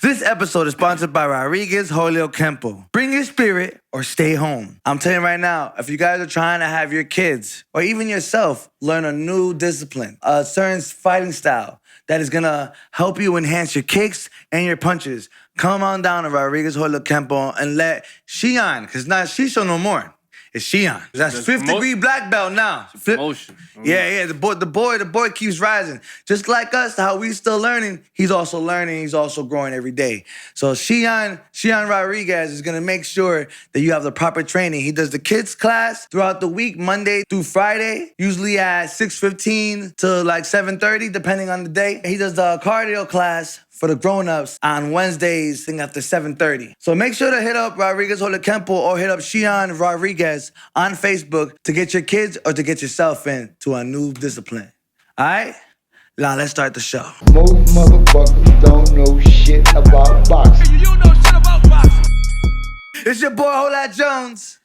This episode is sponsored by Rodriguez Holyoke Kenpo. Bring your spirit or stay home. I'm telling you right now, if you guys are trying to have your kids or even yourself learn a new discipline, a certain fighting style that is gonna help you enhance your kicks and your punches, come on down to Rodriguez Holyoke Kenpo and let Shion, because not Shisho no more. It's Shion. That's fifth degree black belt now. Promotion. Yeah. The boy keeps rising. Just like us, how we still learning, he's also learning, he's also growing every day. So Shion Rodriguez is gonna make sure that you have the proper training. He does the kids class throughout the week, Monday through Friday, usually at 6:15 to like 7:30, depending on the day. He does the cardio class for the grown-ups on Wednesdays, I think after 7:30. So make sure to hit up Rodriguez Holyoke Kenpo or hit up Shion Rodriguez on Facebook to get your kids or to get yourself into a new discipline. All right? Now let's start the show. Most motherfuckers don't know shit about boxing. You don't know shit about boxing. It's your boy Holat Jones.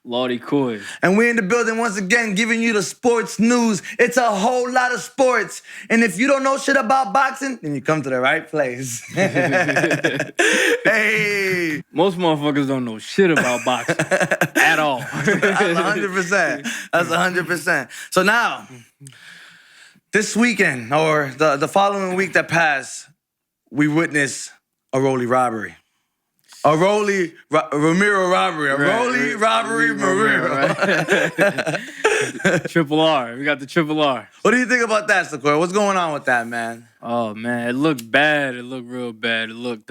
Lawddyy Coy. And we're in the building once again giving you the sports news. It's a whole lot of sports. And if you don't know shit about boxing, then you come to the right place. Hey. Most motherfuckers don't know shit about boxing at all. That's 100%. That's 100%. So now, this weekend or the following week that passed, we witnessed a robbery. A Romero robbery. A robbery Romero. Triple R. We got the triple R. What do you think about that, Sequoia? What's going on with that, man? Oh man, it looked bad. It looked real bad. It looked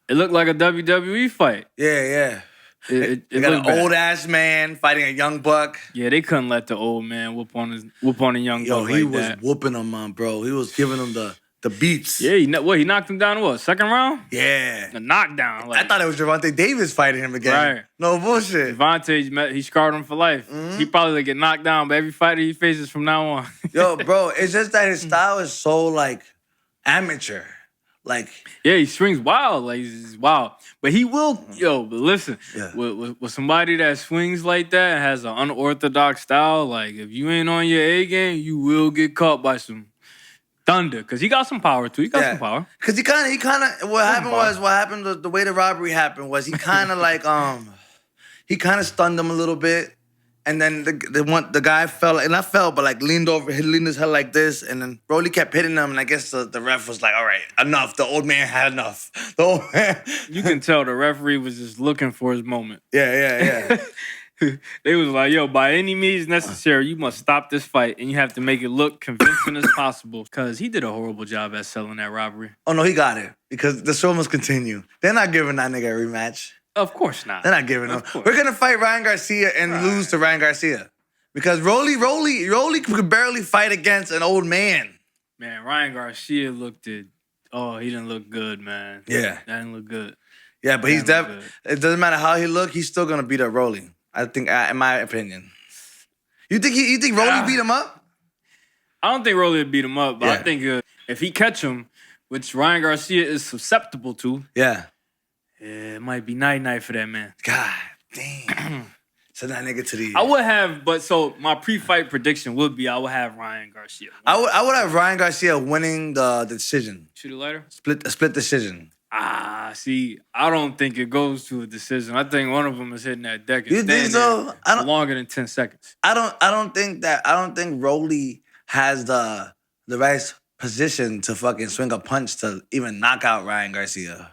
like a WWE fight. Yeah. It They got looked an bad. old ass man fighting a young buck. Yeah, they couldn't let the old man whoop on a young Yo, buck he like was that. whooping him, bro. He was giving him the beats. Yeah, he knocked him down. What, second round? Yeah. A knockdown. I thought it was Gervonta Davis fighting him again. Right. No bullshit. Devontae, he scarred him for life. He probably like get knocked down by every fighter he faces from now on. Yo, bro, it's just that his style is so, like, amateur. Like, Yeah, he swings wild. Like, he's wild. But he will, but listen, Yeah. with somebody that swings like that and has an unorthodox style, like, if you ain't on your A game, you will get caught by some thunder. Because he got some power, too. He got some power. Because he kind of, what happened, the way the robbery happened was he kind of like, he kind of stunned him a little bit. And then the guy fell, and not fell, but like leaned over, he leaned his head like this, and then Broly kept hitting him, and I guess the ref was like, all right, enough. The old man had enough. The old man. You can tell the referee was just looking for his moment. Yeah. They was like, yo, by any means necessary, you must stop this fight, and you have to make it look convincing as possible. Because he did a horrible job at selling that robbery. Oh, no, he got it. Because the show must continue. They're not giving that nigga a rematch. Of course not. They're not giving him. We're going to fight Ryan Garcia and lose to Ryan Garcia. Because Rolly could barely fight against an old man. Man, Ryan Garcia he didn't look good, man. Yeah. That didn't look good. Yeah, but it doesn't matter how he look, he's still going to beat up Rolly. I think, in my opinion. You think Rolly beat him up? I don't think Rolly would beat him up, but Yeah. I think if he catch him, which Ryan Garcia is susceptible to, Yeah. it might be night-night for that man. God damn. Send that nigga to the... I would have, so my pre-fight prediction would be I would have Ryan Garcia. I would have Ryan Garcia winning the decision. Shoot it later? Split decision. See, I don't think it goes to a decision. I think one of them is hitting that deck and You think standing so? there for longer than 10 seconds. I don't think Rolly has the right position to fucking swing a punch to even knock out Ryan Garcia.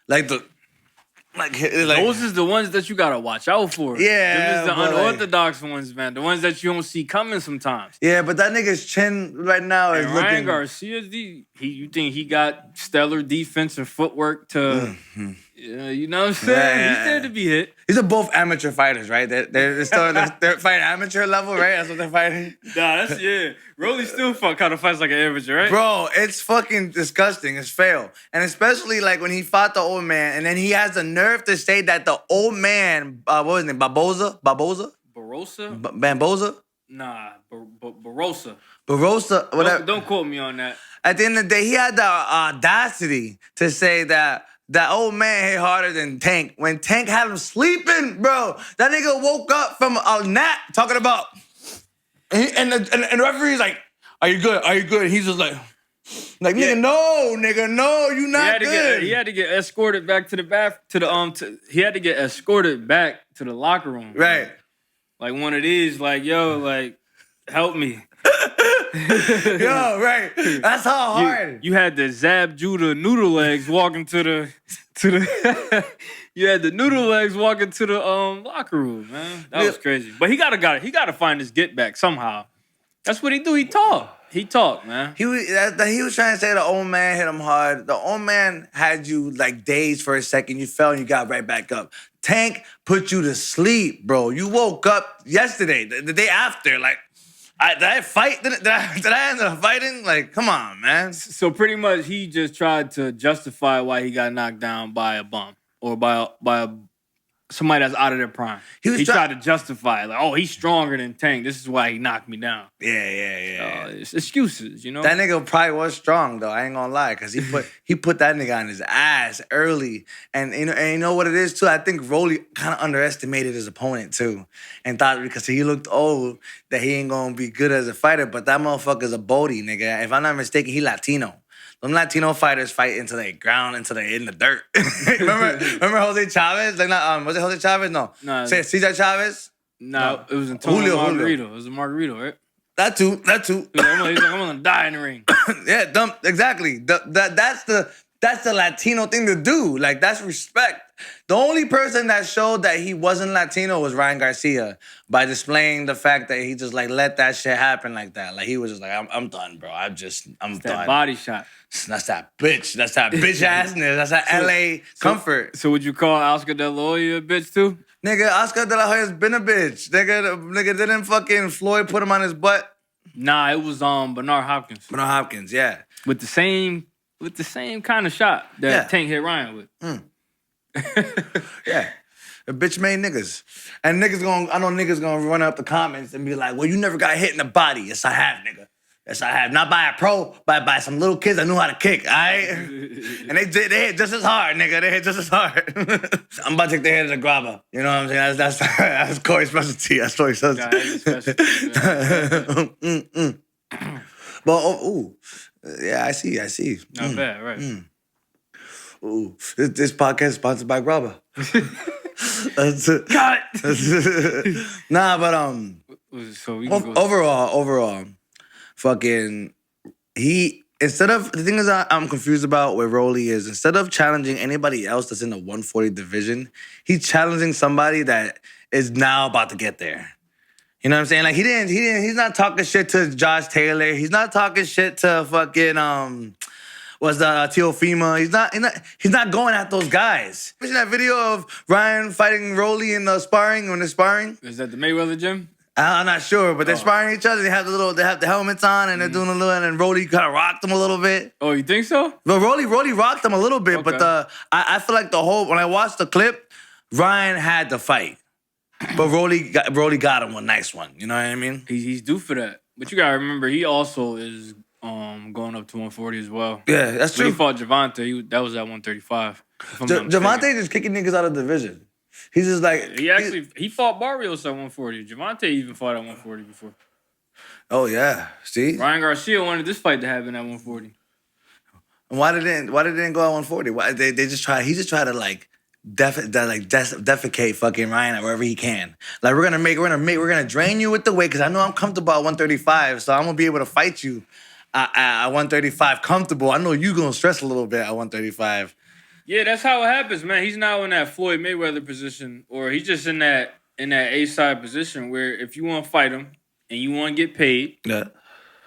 Those is the ones that you gotta watch out for. Yeah, Them is the but unorthodox ones, man. The ones that you don't see coming sometimes. Yeah, but that nigga's chin right now is And looking... Ryan Garcia, you think he got stellar defense and footwork to, you know what I'm saying? Yeah. He's there to be hit. These are both amateur fighters, right? They're fighting amateur level, right? That's what they're fighting. Nah, Rolly still kind of fights like an amateur, right? Bro, it's fucking disgusting. It's fail. And especially like when he fought the old man, and then he has the nerve to say that the old man, what was his name? Barossa? Bamboza? Nah, Barossa. Barossa, whatever. Don't quote me on that. At the end of the day, he had the audacity to say that old man hit harder than Tank. When Tank had him sleeping, bro, that nigga woke up from a nap talking about... And the referee's like, are you good? Are you good? And he's just like... Like, nigga, no, you not good. He had to get escorted back to the he had to get escorted back to the locker room. Right. Like one of these, like, yo, like, help me. Yo, right. That's how hard. You had the Zab Judah noodle legs walking to the you had the noodle legs walking to the locker room, man. That was crazy. But he gotta find his get back somehow. That's what he do. He talk, man. He was trying to say the old man hit him hard. The old man had you like dazed for a second. You fell and you got right back up. Tank put you to sleep, bro. You woke up yesterday, the day after. Like, did I fight? Did I end up fighting? Like, come on, man. So pretty much he just tried to justify why he got knocked down by a bum or by somebody that's out of their prime. He tried to justify it. Like, oh, he's stronger than Tank. This is why he knocked me down. Yeah. It's excuses, you know? That nigga probably was strong, though. I ain't gonna lie. Because he put that nigga on his ass early. And you know what it is, too? I think Rolly kind of underestimated his opponent, too. And thought because he looked old that he ain't gonna be good as a fighter. But that motherfucker's a Bodie, nigga. If I'm not mistaken, he Latino. Them Latino fighters fight until they ground, until they in the dirt. remember Jose Chavez? Like, was it Jose Chavez? No. Cesar Chavez? No, it was Antonio Margarito. Julio. It was a Margarito, right? That too. He's like, I'm gonna die in the ring. Yeah, exactly. That's the Latino thing to do. Like, that's respect. The only person that showed that he wasn't Latino was Ryan Garcia by displaying the fact that he just like let that shit happen like that. Like, he was just like, I'm done, bro. I'm done. That body shot. That's that bitch. That's that bitch assness. That's that LA comfort. So would you call Oscar De La Hoya a bitch too? Nigga, Oscar De La Hoya's been a bitch. Nigga didn't fucking Floyd put him on his butt? Nah, it was Bernard Hopkins. Bernard Hopkins, yeah. With the same kind of shot that Tank hit Ryan with. Yeah. A bitch made niggas. And I know niggas gonna run up the comments and be like, well, you never got hit in the body. Yes, I have, nigga. Yes, I have. Not by a pro, by some little kids that knew how to kick, all right? And they hit just as hard, nigga. They hit just as hard. I'm about to take their head as a grabber. You know what I'm saying? That's Corey's specialty. That's Corey's specialty. But, yeah, I see. Not bad, right? Ooh, this podcast is sponsored by Grabber. Got Nah, but so we can go. overall, fucking instead of the thing is I'm confused about where Rolly is, instead of challenging anybody else that's in the 140 division, he's challenging somebody that is now about to get there. You know what I'm saying? Like, he's not talking shit to Josh Taylor. He's not talking shit to fucking Teofimo. He's not going at those guys. You see that video of Ryan fighting Rolly in the sparring when they're sparring? Is that the Mayweather gym? I'm not sure, but they're sparring each other. They have the helmets on, and they're doing a little, and then Rolly kind of rocked them a little bit. Oh, you think so? But Rolly rocked them a little bit, Okay. but I feel like when I watched the clip, Ryan had the fight, but Rolly got him a nice one. You know what I mean? He's due for that. But you gotta remember, he also is going up to 140 as well. Yeah, that's When true. he fought Javante, that was at 135. Javante just kicking niggas out of the division. He's just like he fought Barrios at 140. Javante even fought at 140 before. Oh yeah, see. Ryan Garcia wanted this fight to happen at 140. And why did it go at 140? Why they just try? He just tried to like defecate fucking Ryan at wherever he can. Like, we're gonna drain you with the weight because I know I'm comfortable at 135, so I'm gonna be able to fight you at 135 comfortable. I know you gonna stress a little bit at 135. Yeah, that's how it happens, man. He's now in that Floyd Mayweather position, or he's just in that A-side position where if you want to fight him and you want to get paid, Yeah.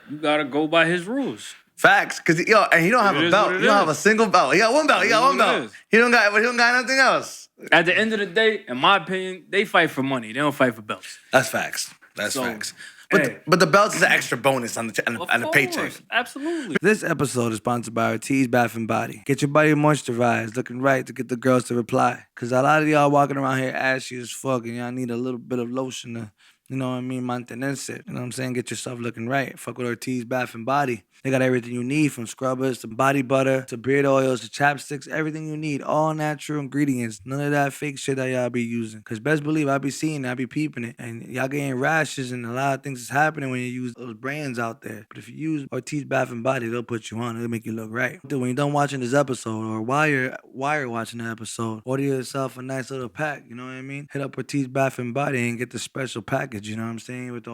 you gotta go by his rules. Facts, cause and he don't have a belt. He don't have a single belt. He got one belt. He got nothing else. At the end of the day, in my opinion, they fight for money. They don't fight for belts. That's facts. That's So, facts. hey. But the belt is an extra bonus on the paycheck. Absolutely. This episode is sponsored by Ortiz Bath and Body. Get your body moisturized, looking right to get the girls to reply. Cause a lot of y'all walking around here ashy as fuck, and y'all need a little bit of lotion to, you know what I mean, mantenerse. You know what I'm saying? Get yourself looking right. Fuck with Ortiz Bath and Body. They got everything you need, from scrubbers to body butter to beard oils to chapsticks, everything you need. All natural ingredients. None of that fake shit that y'all be using. Because best believe I be seeing it, I be peeping it. And y'all getting rashes and a lot of things is happening when you use those brands out there. But if you use Ortiz Bath and Body, they'll put you on. It'll make you look right. When you're done watching this episode, or while you're watching the episode, order yourself a nice little pack, you know what I mean? Hit up Ortiz Bath and Body and get the special package, you know what I'm saying? With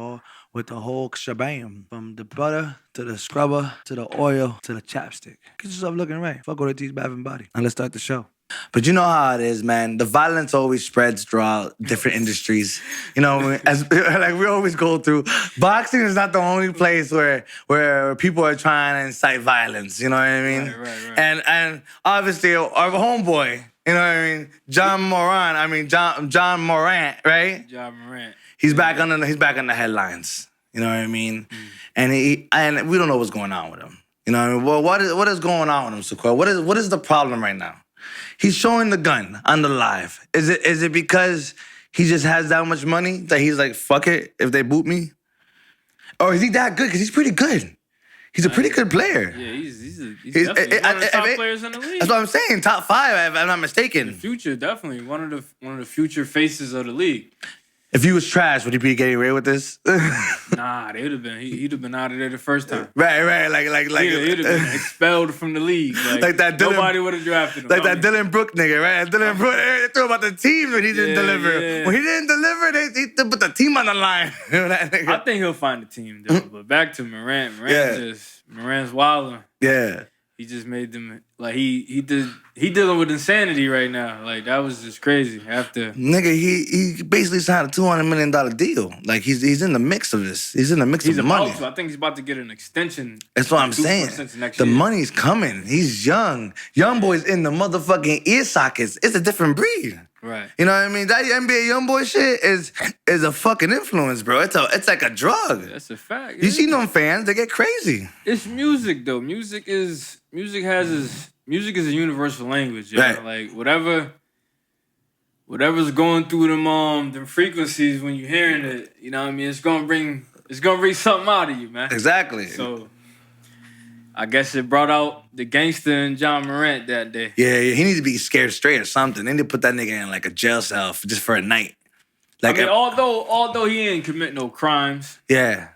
the whole shabam. From the butter to the scrubber to the oil to the chapstick. Get yourself looking right. Fuck with Ortiz Bath and Body. And let's start the show. But you know how it is, man. The violence always spreads throughout different industries. You know, as like we always go through. Boxing is not the only place where people are trying to incite violence. You know what I mean? Right. And obviously our homeboy, you know what I mean? Ja Morant, right? Ja Morant. He's back on the headlines. You know what I mean? And we don't know what's going on with him. You know what I mean? Well, what is going on with him, Sequel? What is the problem right now? He's showing the gun on the live. Is it because he just has that much money that he's like, fuck it if they boot me? Or is he that good? Because he's pretty good. He's a pretty good player. Yeah, he's definitely one of the top players in the league. That's what I'm saying. Top 5, if I'm not mistaken. The future, definitely one of the future faces of the league. If he was trash, would he be getting away with this? Nah, he'd have been out of there the first time. Right. Like He'd have been expelled from the league. Like that Dylan, nobody would have drafted him. Like that Dylan Brooke nigga, right? Dylan Brooke, they threw about the team when he didn't deliver. Yeah. When he didn't deliver, they put the team on the line. I think he'll find a team though. But back to Morant. Morant's wilding. Yeah. He just made them like he dealing with insanity right now. Like that was just crazy. After nigga, he basically signed a $200 million deal. Like he's in the mix of this. He's in the mix of money. I think he's about to get an extension. That's what I'm saying. The money's coming. He's young. Young boy's in the motherfucking ear sockets. It's a different breed. Right. You know what I mean? That NBA young boy shit is a fucking influence, bro. It's like a drug. That's a fact. You see them fans, they get crazy. It's music though. Music is a universal language, yo. Right. Like whatever's going through them frequencies when you're hearing it, you know what I mean? It's gonna bring something out of you, man. Exactly. So I guess it brought out the gangster in Ja Morant that day. Yeah, he needs to be scared straight or something. They need to put that nigga in like a jail cell just for a night. Like, I mean, although he ain't commit no crimes. Yeah.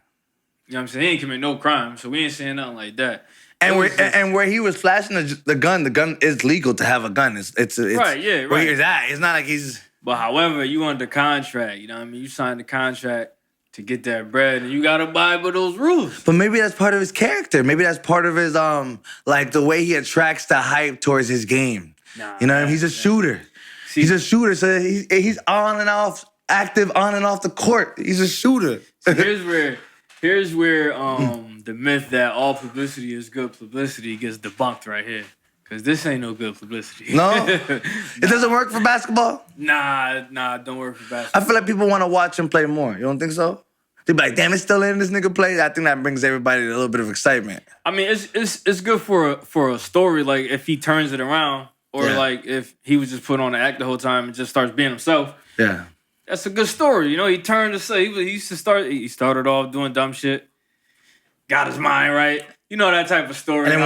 You know what I'm saying? He ain't commit no crimes, so we ain't saying nothing like that. And where he was flashing the gun is legal to have a gun. It's right, yeah, right. Where he's at. It's not like he's... But however, you under contract, you know what I mean? You signed the contract to get that bread, and you gotta abide by those rules. But maybe that's part of his character. Maybe that's part of his like the way he attracts the hype towards his game. Nah, you know what I mean? He's a shooter. See, he's a shooter, so he's on and off, active on and off the court. He's a shooter. So here's where the myth that all publicity is good publicity gets debunked right here. Cause this ain't no good publicity. No? It doesn't work for basketball? Nah, it don't work for basketball. I feel like people want to watch him play more. You don't think so? They be like, damn, it's still in this nigga play. I think that brings everybody a little bit of excitement. I mean, it's good for a story, like if he turns it around, or like if he was just put on the act the whole time and just starts being himself. Yeah, that's a good story. You know, he turned to say he started off doing dumb shit, got his mind right. You know that type of story. And then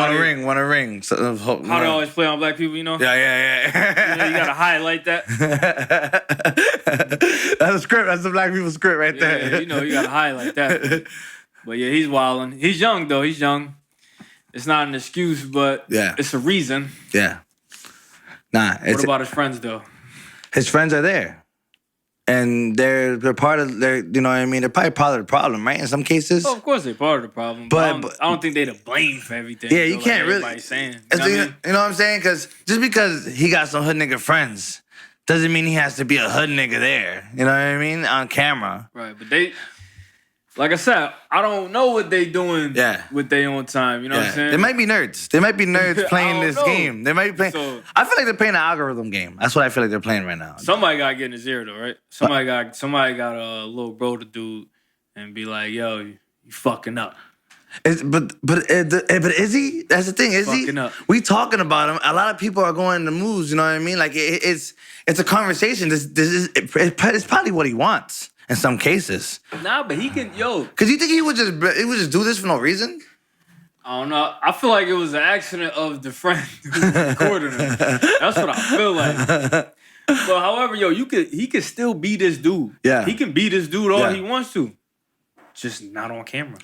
want a ring. So, how they always play on black people, you know? Yeah. You know, you gotta highlight that. That's a script. That's the black people script right there. Yeah, you know, you gotta highlight that. But yeah, he's wilding. He's young though. He's young. It's not an excuse, but it's a reason. Yeah. Nah. What about his friends though? His friends are there. And they're part of you know what I mean? They're probably part of the problem, right? In some cases. Oh, of course they're part of the problem. But I don't think they're to blame for everything. Yeah, you can't really. Saying, you know what I'm saying? Because just because he got some hood nigga friends doesn't mean he has to be a hood nigga there. You know what I mean? On camera. Right, but like I said, I don't know what they doing with their own time. You know what I'm saying? They might be nerds. They might be nerds playing this game. They might be playing. So, I feel like they're playing an algorithm game. That's what I feel like they're playing right now. Somebody got to get in his ear, though, right? Somebody got a little bro to do and be like, yo, you fucking up. But is he? That's the thing. Is fucking he? Up. We talking about him. A lot of people are going the moves. You know what I mean? Like it's a conversation. It's probably what he wants. In some cases. Nah, but he can, Cause you think he would just do this for no reason? I don't know. I feel like it was an accident of the friend who was recording him. That's what I feel like. But however, yo, he could still be this dude. Yeah. He can be this dude all he wants to. Just not on camera.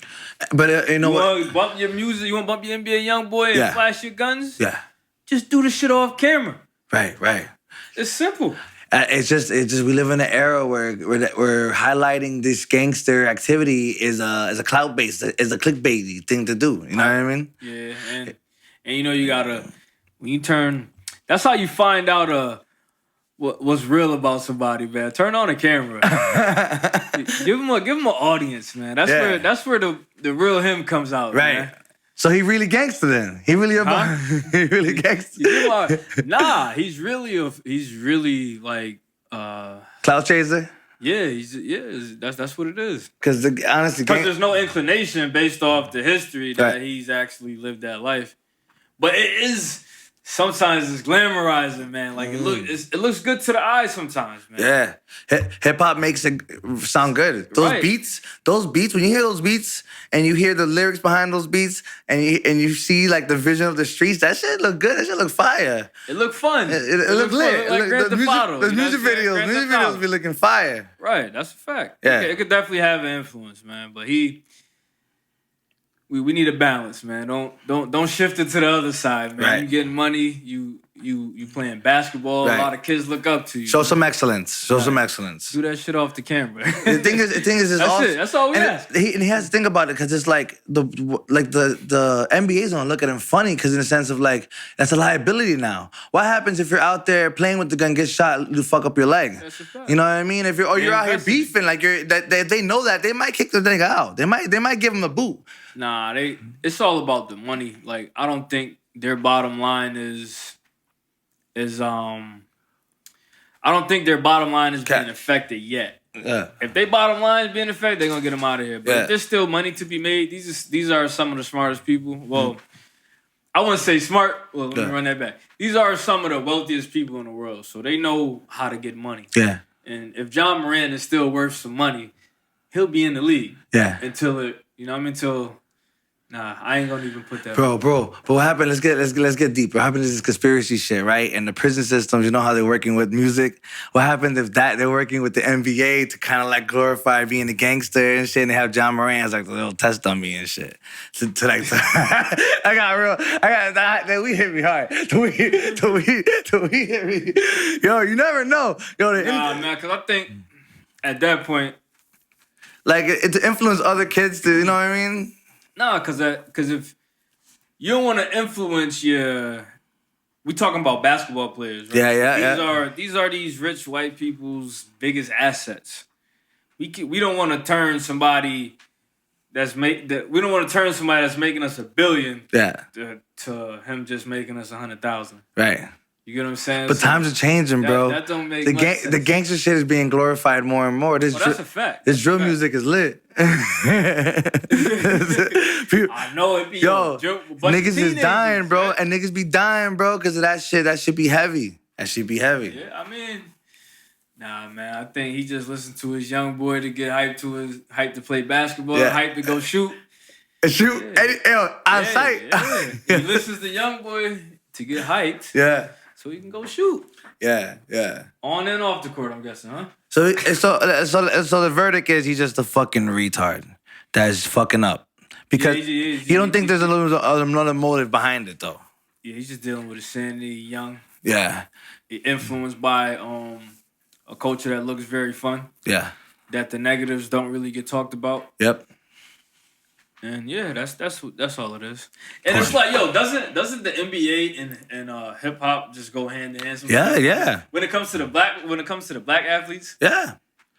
But you know what? Want to bump your music? You want to bump your NBA YoungBoy and flash your guns? Yeah. Just do the shit off camera. Right. It's simple. It's just we live in an era where highlighting this gangster activity is a clout based, is a clickbaity thing to do. You know what I mean? Yeah, and you know you gotta when you turn. That's how you find out what's real about somebody, man. Turn on the camera. give him an audience, man. That's where the real him comes out, right? Man. So he really gangster then. He really he really gangster. Nah, he's really like clout chaser. Yeah, that's what it is. Because honestly, there's no inclination based off the history that he's actually lived that life. But it is sometimes it's glamorizing, man. Like it looks good to the eye sometimes, man. Yeah, hip hop makes it sound good. Those beats. When you hear those beats and you hear the lyrics behind those beats, and you see like the vision of the streets, that shit look good. That shit look fire. It look fun. It look lit. The music videos be looking fire. Right, that's a fact. Yeah, it could definitely have an influence, man. But we need a balance, man. Don't shift it to the other side, man. Right. You getting money, you playing basketball. Right. A lot of kids look up to you. Show some excellence. Do that shit off the camera. The thing is, that's all we ask. He has to think about it because it's like the NBA's gonna look at him funny because in the sense of like that's a liability now. What happens if you're out there playing with the gun, get shot, you fuck up your leg? That's a fact. You know what I mean? If you're out here beefing, like they know that they might kick the thing out. They might give him a boot. Nah, it's all about the money. Like I don't think their bottom line is I don't think their bottom line is being affected yet. Yeah. If they bottom line is being affected, they're gonna get them out of here. But if there's still money to be made, these are some of the smartest people. Well, I wouldn't say smart. Well, let me run that back. These are some of the wealthiest people in the world, so they know how to get money. Yeah. And if Ja Morant is still worth some money, he'll be in the league. Yeah. Nah, I ain't gonna even put that. Bro. But what happened? Let's get deep. What happened is this conspiracy shit, right? And the prison systems, you know how they're working with music. What happened if they're working with the NBA to kind of like glorify being a gangster and shit, and they have Ja Morant as like the little test dummy and shit. We hit me hard. We hit me. Yo, you never know. Man, because I think at that point, like it to influence other kids to, you know what I mean? Nah, because if you don't want to influence we talking about basketball players, right? Yeah. These are these rich white people's biggest assets. We don't want to turn somebody that's making us $1 billion. Yeah. To him just making us 100,000. Right. You get what I'm saying? But times are changing, bro. That don't make much sense. The gangster shit is being glorified more and more. That's a fact. This drill music is lit. I know it be niggas is dying, bro, and niggas be dying, bro, because of that shit. That should be heavy. Yeah, I mean, nah, man. I think he just listened to his young boy to get hyped to play basketball, hyped to go shoot. On sight. Yeah. He listens to young boy to get hyped. Yeah. So he can go shoot. Yeah. On and off the court, I'm guessing, huh? So the verdict is he's just a fucking retard that's fucking up. Because you don't think there's another motive behind it, though. Yeah, he's just dealing with insanity, young. Yeah. Influenced by a culture that looks very fun. Yeah. That the negatives don't really get talked about. Yep. And yeah, that's all it is. And it's like, yo, doesn't the NBA and hip hop just go hand in hand? Yeah. When it comes to the black athletes, yeah,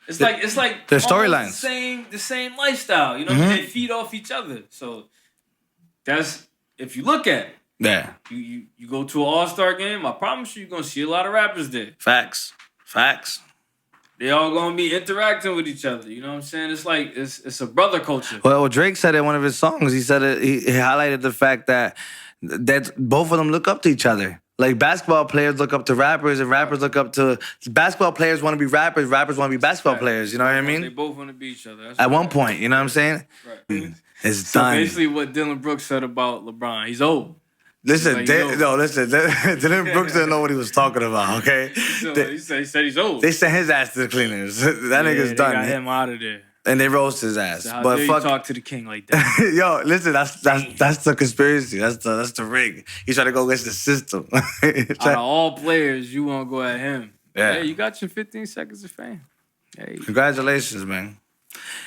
it's like their storylines, the same lifestyle. You know, they feed off each other. So that's if you look at it. Yeah, you go to an all-star game. I promise you're gonna see a lot of rappers there. Facts. They all gonna be interacting with each other. You know what I'm saying? It's like it's a brother culture. Well, Drake said it in one of his songs. He said it. He highlighted the fact that both of them look up to each other. Like basketball players look up to rappers, and rappers look up to basketball players. Want to be rappers. Rappers want to be basketball players. You know what I mean? They both want to be each other. At one point, you know what I'm saying? Right. It's So done. basically, what Dylan Brooks said about LeBron, he's old. Listen, Like, yo. Dylan Brooks didn't know what he was talking about, okay? So he said he's old. They sent his ass to the cleaners. That nigga's they done. got him out of there. And they roast his ass. So how but dare you fuck, talk to the king like that? yo, listen, that's the conspiracy. That's the rig. He's trying to go against the system. Out of all players, you won't go at him. Yeah. Hey, you got your 15 seconds of fame. Hey. Congratulations, man.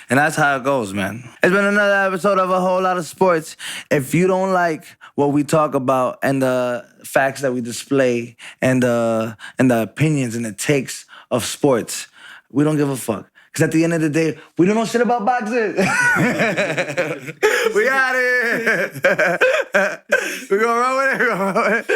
And that's how it goes, man. It's been another episode of A Whole Lot of Sports. If you don't like what we talk about and the facts that we display and the opinions and the takes of sports, we don't give a fuck. Because at the end of the day, we don't know shit about boxing. We out here. We gonna run with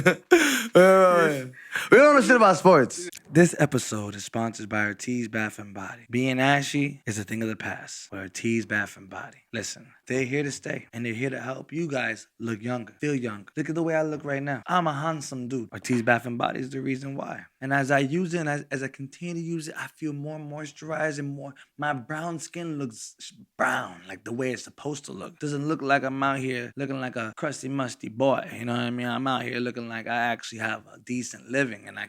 it. We don't know shit about sports. This episode is sponsored by Ortiz Bath and Body. Being ashy is a thing of the past. With Ortiz Bath and Body. Listen, they're here to stay. And they're here to help you guys look younger, feel younger. Look at the way I look right now. I'm a handsome dude. Ortiz Bath and Body is the reason why. And as I use it and as I continue to use it, I feel more moisturized and more. My brown skin looks brown, like the way it's supposed to look. Doesn't look like I'm out here looking like a crusty, musty boy. You know what I mean? I'm out here looking like I actually have a decent living and I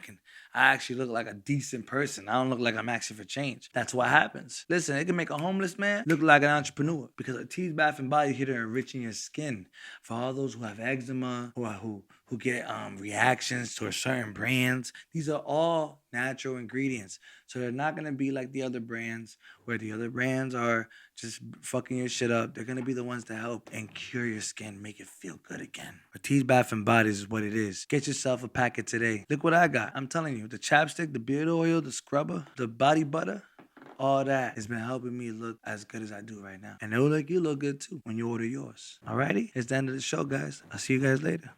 actually look like a decent person. I don't look like I'm asking for change. That's what happens. Listen, it can make a homeless man look like an entrepreneur because Ortiz Bath and Body is here to enriching your skin. For all those who have eczema, who get reactions to certain brands, these are all natural ingredients. So they're not going to be like the other brands where the other brands are just fucking your shit up. They're going to be the ones to help and cure your skin, make it feel good again. Ortiz Bath and Bodies is what it is. Get yourself a packet today. Look what I got. I'm telling you, the chapstick, the beard oil, the scrubber, the body butter, all that has been helping me look as good as I do right now. And it'll make you look good too when you order yours. Alrighty? It's the end of the show, guys. I'll see you guys later.